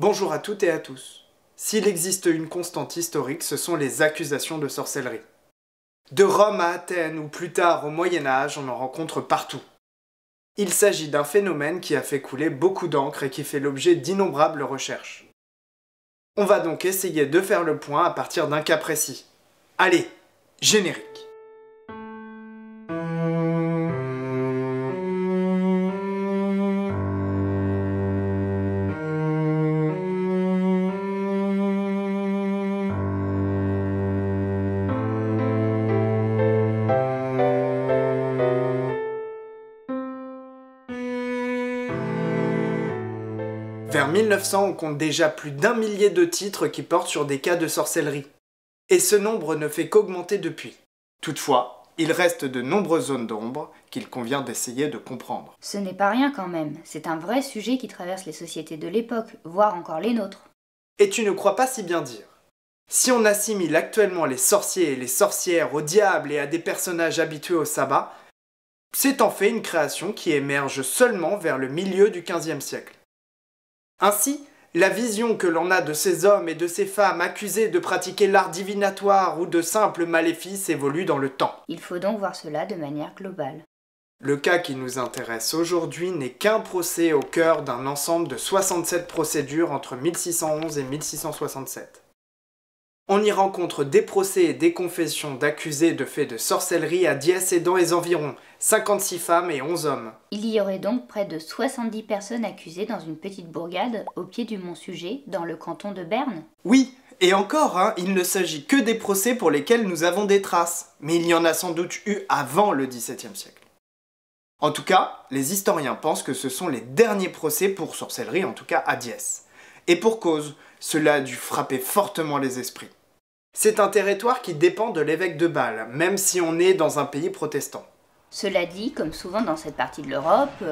Bonjour à toutes et à tous. S'il existe une constante historique, ce sont les accusations de sorcellerie. De Rome à Athènes ou plus tard au Moyen-Âge, on en rencontre partout. Il s'agit d'un phénomène qui a fait couler beaucoup d'encre et qui fait l'objet d'innombrables recherches. On va donc essayer de faire le point à partir d'un cas précis. Allez, générique. Vers 1900, on compte déjà plus d'1 millier de titres qui portent sur des cas de sorcellerie. Et ce nombre ne fait qu'augmenter depuis. Toutefois, il reste de nombreuses zones d'ombre qu'il convient d'essayer de comprendre. Ce n'est pas rien quand même, c'est un vrai sujet qui traverse les sociétés de l'époque, voire encore les nôtres. Et tu ne crois pas si bien dire. Si on assimile actuellement les sorciers et les sorcières au diable et à des personnages habitués au sabbat, c'est en fait une création qui émerge seulement vers le milieu du XVe siècle. Ainsi, la vision que l'on a de ces hommes et de ces femmes accusés de pratiquer l'art divinatoire ou de simples maléfices évolue dans le temps. Il faut donc voir cela de manière globale. Le cas qui nous intéresse aujourd'hui n'est qu'un procès au cœur d'un ensemble de 67 procédures entre 1611 et 1667. On y rencontre des procès et des confessions d'accusés de faits de sorcellerie à Diès et dans les environs, 56 femmes et 11 hommes. Il y aurait donc près de 70 personnes accusées dans une petite bourgade au pied du mont Suger, dans le canton de Berne. Oui, et encore, il ne s'agit que des procès pour lesquels nous avons des traces, mais il y en a sans doute eu avant le XVIIe siècle. En tout cas, les historiens pensent que ce sont les derniers procès pour sorcellerie, en tout cas à Diès. Et pour cause, cela a dû frapper fortement les esprits. C'est un territoire qui dépend de l'évêque de Bâle, même si on est dans un pays protestant. Cela dit, comme souvent dans cette partie de l'Europe,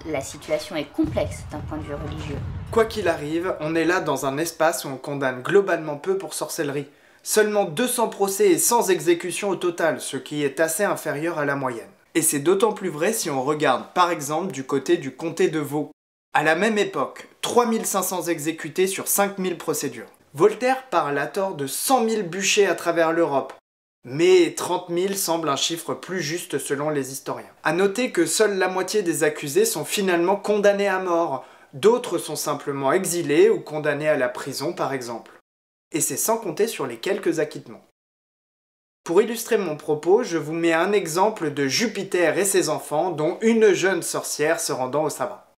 la situation est complexe d'un point de vue religieux. Quoi qu'il arrive, on est là dans un espace où on condamne globalement peu pour sorcellerie. Seulement 200 procès et 100 exécutions au total, ce qui est assez inférieur à la moyenne. Et c'est d'autant plus vrai si on regarde par exemple du côté du comté de Vaud. À la même époque, 3500 exécutés sur 5000 procédures. Voltaire parle à tort de 100 000 bûchers à travers l'Europe, mais 30 000 semble un chiffre plus juste selon les historiens. A noter que seule la moitié des accusés sont finalement condamnés à mort, d'autres sont simplement exilés ou condamnés à la prison par exemple. Et c'est sans compter sur les quelques acquittements. Pour illustrer mon propos, je vous mets un exemple de Jupiter et ses enfants, dont une jeune sorcière se rendant au sabbat.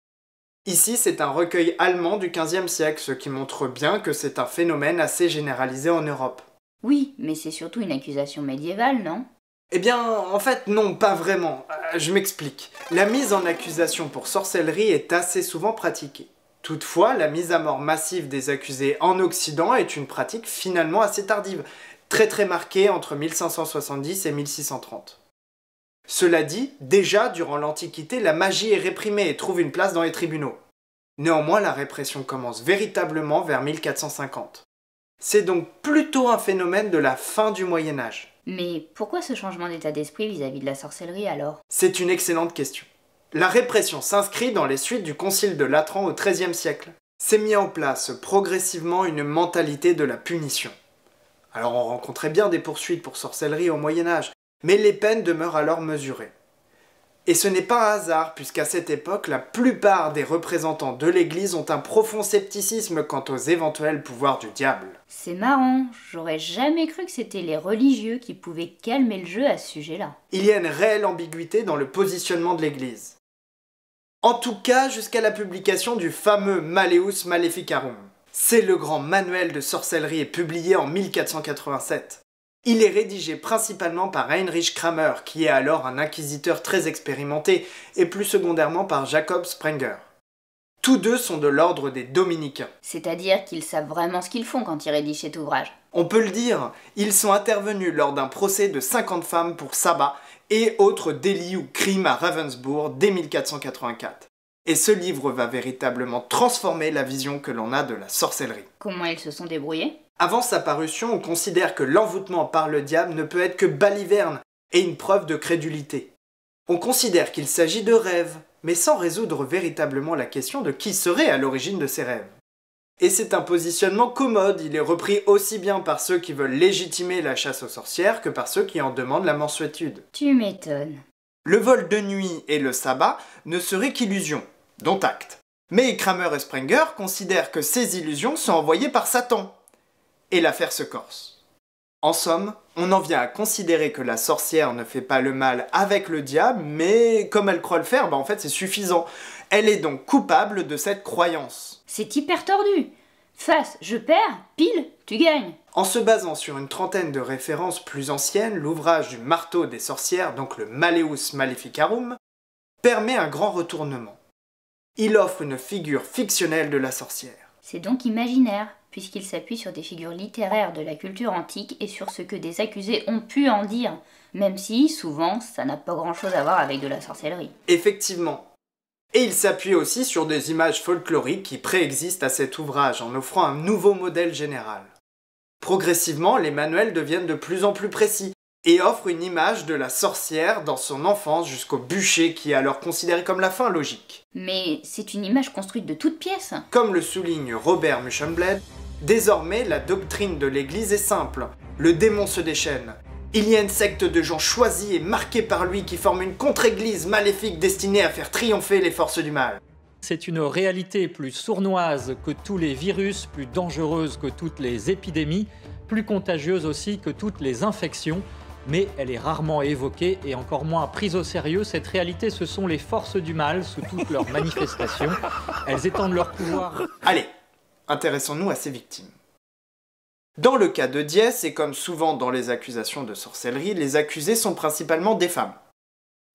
Ici, c'est un recueil allemand du XVe siècle, ce qui montre bien que c'est un phénomène assez généralisé en Europe. Oui, mais c'est surtout une accusation médiévale, non ? Eh bien, en fait, non, pas vraiment. Je m'explique. La mise en accusation pour sorcellerie est assez souvent pratiquée. Toutefois, la mise à mort massive des accusés en Occident est une pratique finalement assez tardive, très marquée entre 1570 et 1630. Cela dit, déjà durant l'Antiquité, la magie est réprimée et trouve une place dans les tribunaux. Néanmoins, la répression commence véritablement vers 1450. C'est donc plutôt un phénomène de la fin du Moyen-Âge. Mais pourquoi ce changement d'état d'esprit vis-à-vis de la sorcellerie alors ? C'est une excellente question. La répression s'inscrit dans les suites du concile de Latran au XIIIe siècle. S'est mis en place progressivement une mentalité de la punition. Alors on rencontrait bien des poursuites pour sorcellerie au Moyen-Âge, mais les peines demeurent alors mesurées. Et ce n'est pas un hasard, puisqu'à cette époque, la plupart des représentants de l'Église ont un profond scepticisme quant aux éventuels pouvoirs du diable. C'est marrant, j'aurais jamais cru que c'était les religieux qui pouvaient calmer le jeu à ce sujet-là. Il y a une réelle ambiguïté dans le positionnement de l'Église. En tout cas, jusqu'à la publication du fameux Malleus Maleficarum. C'est le grand manuel de sorcellerie publié en 1487. Il est rédigé principalement par Heinrich Kramer, qui est alors un inquisiteur très expérimenté, et plus secondairement par Jacob Sprenger. Tous deux sont de l'ordre des dominicains. C'est-à-dire qu'ils savent vraiment ce qu'ils font quand ils rédigent cet ouvrage. On peut le dire, ils sont intervenus lors d'un procès de 50 femmes pour sabbat et autres délits ou crimes à Ravensbourg dès 1484. Et ce livre va véritablement transformer la vision que l'on a de la sorcellerie. Comment ils se sont débrouillés ? Avant sa parution, on considère que l'envoûtement par le diable ne peut être que baliverne et une preuve de crédulité. On considère qu'il s'agit de rêves, mais sans résoudre véritablement la question de qui serait à l'origine de ces rêves. Et c'est un positionnement commode, il est repris aussi bien par ceux qui veulent légitimer la chasse aux sorcières que par ceux qui en demandent la mansuétude. Tu m'étonnes. Le vol de nuit et le sabbat ne seraient qu'illusions, dont acte. Mais Kramer et Sprenger considèrent que ces illusions sont envoyées par Satan. Et l'affaire se corse. En somme, on en vient à considérer que la sorcière ne fait pas le mal avec le diable, mais comme elle croit le faire, en fait c'est suffisant. Elle est donc coupable de cette croyance. C'est hyper tordu. Face, je perds, pile, tu gagnes. En se basant sur une trentaine de références plus anciennes, l'ouvrage du marteau des sorcières, donc le Malleus Maleficarum, permet un grand retournement. Il offre une figure fictionnelle de la sorcière. C'est donc imaginaire, puisqu'il s'appuie sur des figures littéraires de la culture antique et sur ce que des accusés ont pu en dire, même si, souvent, ça n'a pas grand-chose à voir avec de la sorcellerie. Effectivement. Et il s'appuie aussi sur des images folkloriques qui préexistent à cet ouvrage, en offrant un nouveau modèle général. Progressivement, les manuels deviennent de plus en plus précis, et offrent une image de la sorcière dans son enfance jusqu'au bûcher qui est alors considéré comme la fin logique. Mais c'est une image construite de toutes pièces. Comme le souligne Robert Muschenblad, désormais la doctrine de l'Église est simple. Le démon se déchaîne. Il y a une secte de gens choisis et marqués par lui qui forment une contre-église maléfique destinée à faire triompher les forces du mal. C'est une réalité plus sournoise que tous les virus, plus dangereuse que toutes les épidémies, plus contagieuse aussi que toutes les infections, mais elle est rarement évoquée et encore moins prise au sérieux. Cette réalité, ce sont les forces du mal sous toutes leurs manifestations. Elles étendent leur pouvoir. Allez, intéressons-nous à ces victimes. Dans le cas de Diès, et comme souvent dans les accusations de sorcellerie, les accusés sont principalement des femmes.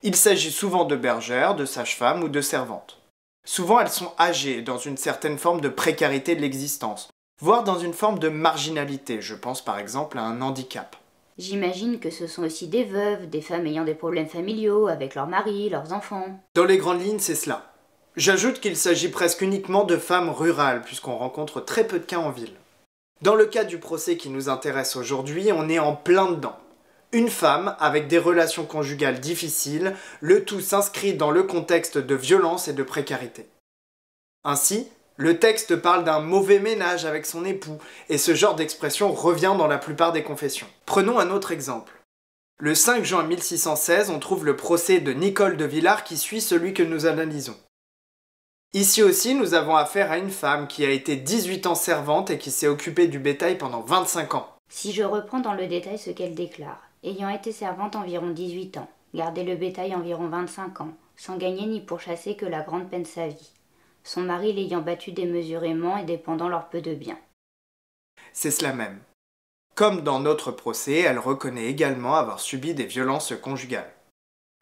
Il s'agit souvent de bergères, de sages-femmes ou de servantes. Souvent elles sont âgées, dans une certaine forme de précarité de l'existence, voire dans une forme de marginalité, je pense par exemple à un handicap. J'imagine que ce sont aussi des veuves, des femmes ayant des problèmes familiaux avec leurs maris, leurs enfants. Dans les grandes lignes, c'est cela. J'ajoute qu'il s'agit presque uniquement de femmes rurales, puisqu'on rencontre très peu de cas en ville. Dans le cas du procès qui nous intéresse aujourd'hui, on est en plein dedans. Une femme avec des relations conjugales difficiles, le tout s'inscrit dans le contexte de violence et de précarité. Ainsi, le texte parle d'un mauvais ménage avec son époux, et ce genre d'expression revient dans la plupart des confessions. Prenons un autre exemple. Le 5 juin 1616, on trouve le procès de Nicole de Villars qui suit celui que nous analysons. Ici aussi, nous avons affaire à une femme qui a été 18 ans servante et qui s'est occupée du bétail pendant 25 ans. Si je reprends dans le détail ce qu'elle déclare, ayant été servante environ 18 ans, garder le bétail environ 25 ans, sans gagner ni pourchasser que la grande peine sa vie. Son mari l'ayant battue démesurément et dépendant leur peu de biens. C'est cela même. Comme dans notre procès, elle reconnaît également avoir subi des violences conjugales.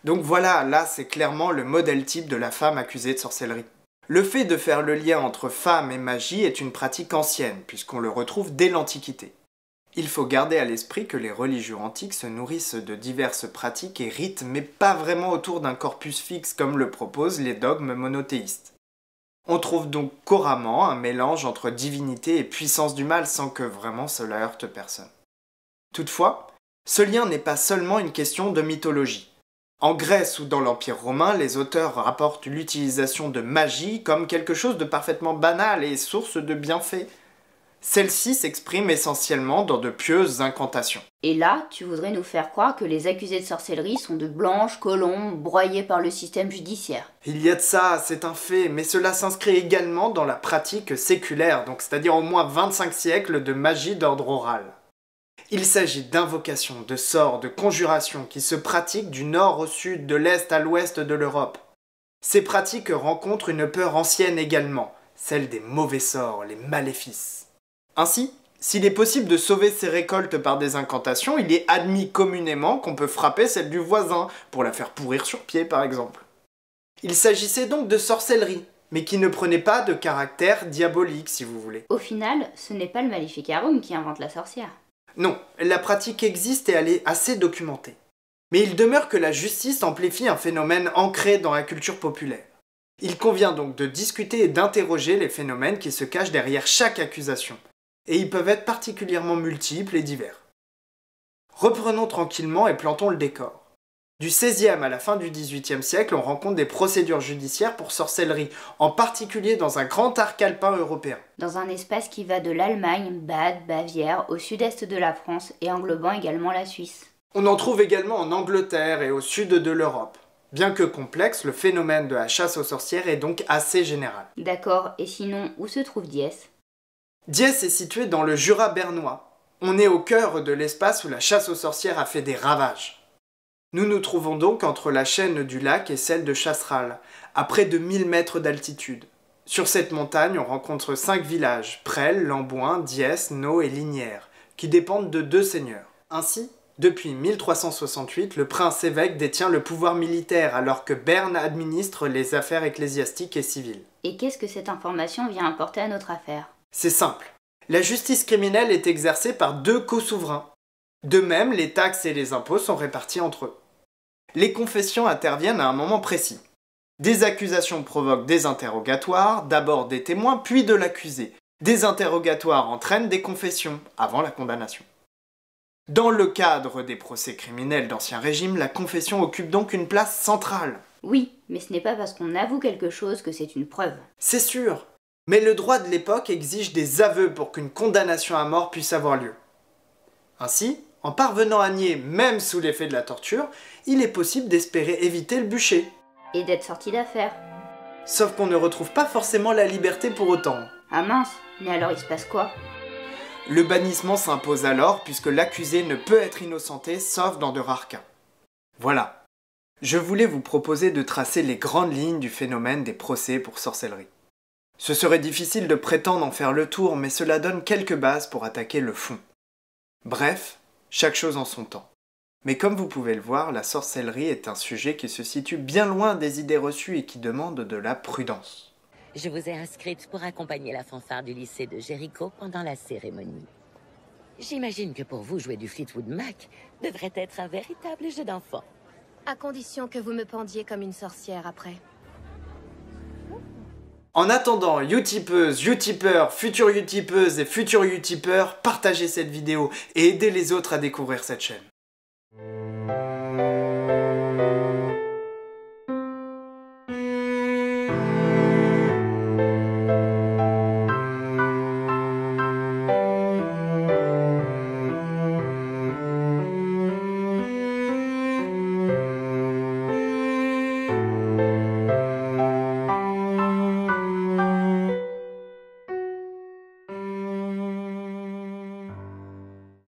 Donc voilà, là c'est clairement le modèle type de la femme accusée de sorcellerie. Le fait de faire le lien entre femme et magie est une pratique ancienne, puisqu'on le retrouve dès l'Antiquité. Il faut garder à l'esprit que les religions antiques se nourrissent de diverses pratiques et rites, mais pas vraiment autour d'un corpus fixe comme le proposent les dogmes monothéistes. On trouve donc couramment un mélange entre divinité et puissance du mal sans que vraiment cela heurte personne. Toutefois, ce lien n'est pas seulement une question de mythologie. En Grèce ou dans l'Empire romain, les auteurs rapportent l'utilisation de magie comme quelque chose de parfaitement banal et source de bienfaits. Celle-ci s'exprime essentiellement dans de pieuses incantations. Et là, tu voudrais nous faire croire que les accusés de sorcellerie sont de blanches colombes broyées par le système judiciaire. Il y a de ça, c'est un fait, mais cela s'inscrit également dans la pratique séculaire, donc c'est-à-dire au moins 25 siècles de magie d'ordre oral. Il s'agit d'invocations, de sorts, de conjurations qui se pratiquent du nord au sud, de l'est à l'ouest de l'Europe. Ces pratiques rencontrent une peur ancienne également, celle des mauvais sorts, les maléfices. Ainsi, s'il est possible de sauver ses récoltes par des incantations, il est admis communément qu'on peut frapper celle du voisin, pour la faire pourrir sur pied par exemple. Il s'agissait donc de sorcellerie, mais qui ne prenait pas de caractère diabolique si vous voulez. Au final, ce n'est pas le Maleficarum qui invente la sorcière. Non, la pratique existe et elle est assez documentée. Mais il demeure que la justice amplifie un phénomène ancré dans la culture populaire. Il convient donc de discuter et d'interroger les phénomènes qui se cachent derrière chaque accusation, et ils peuvent être particulièrement multiples et divers. Reprenons tranquillement et plantons le décor. Du XVIe à la fin du XVIIIe siècle, on rencontre des procédures judiciaires pour sorcellerie, en particulier dans un grand arc alpin européen. Dans un espace qui va de l'Allemagne, Bade, Bavière, au sud-est de la France et englobant également la Suisse. On en trouve également en Angleterre et au sud de l'Europe. Bien que complexe, le phénomène de la chasse aux sorcières est donc assez général. D'accord, et sinon, où se trouve Diès? Diès est situé dans le Jura bernois. On est au cœur de l'espace où la chasse aux sorcières a fait des ravages. Nous nous trouvons donc entre la chaîne du lac et celle de Chasseral, à près de 1000 mètres d'altitude. Sur cette montagne, on rencontre 5 villages, Presles, Lamboin, Diès, Naux et Lignières, qui dépendent de 2 seigneurs. Ainsi, depuis 1368, le prince-évêque détient le pouvoir militaire alors que Berne administre les affaires ecclésiastiques et civiles. Et qu'est-ce que cette information vient apporter à notre affaire? C'est simple. La justice criminelle est exercée par 2 co-souverains. De même, les taxes et les impôts sont répartis entre eux. Les confessions interviennent à un moment précis. Des accusations provoquent des interrogatoires, d'abord des témoins, puis de l'accusé. Des interrogatoires entraînent des confessions, avant la condamnation. Dans le cadre des procès criminels d'Ancien Régime, la confession occupe donc une place centrale. Oui, mais ce n'est pas parce qu'on avoue quelque chose que c'est une preuve. C'est sûr, mais le droit de l'époque exige des aveux pour qu'une condamnation à mort puisse avoir lieu. Ainsi, en parvenant à nier, même sous l'effet de la torture, il est possible d'espérer éviter le bûcher. Et d'être sorti d'affaire. Sauf qu'on ne retrouve pas forcément la liberté pour autant. Ah mince, mais alors il se passe quoi? Le bannissement s'impose alors puisque l'accusé ne peut être innocenté sauf dans de rares cas. Voilà. Je voulais vous proposer de tracer les grandes lignes du phénomène des procès pour sorcellerie. Ce serait difficile de prétendre en faire le tour, mais cela donne quelques bases pour attaquer le fond. Bref, chaque chose en son temps. Mais comme vous pouvez le voir, la sorcellerie est un sujet qui se situe bien loin des idées reçues et qui demande de la prudence. Je vous ai inscrite pour accompagner la fanfare du lycée de Jéricho pendant la cérémonie. J'imagine que pour vous, jouer du Fleetwood Mac devrait être un véritable jeu d'enfant. À condition que vous me pendiez comme une sorcière après. En attendant, Utipeuses, Utipeurs, futurs Utipeuses et futurs Utipeurs, partagez cette vidéo et aidez les autres à découvrir cette chaîne.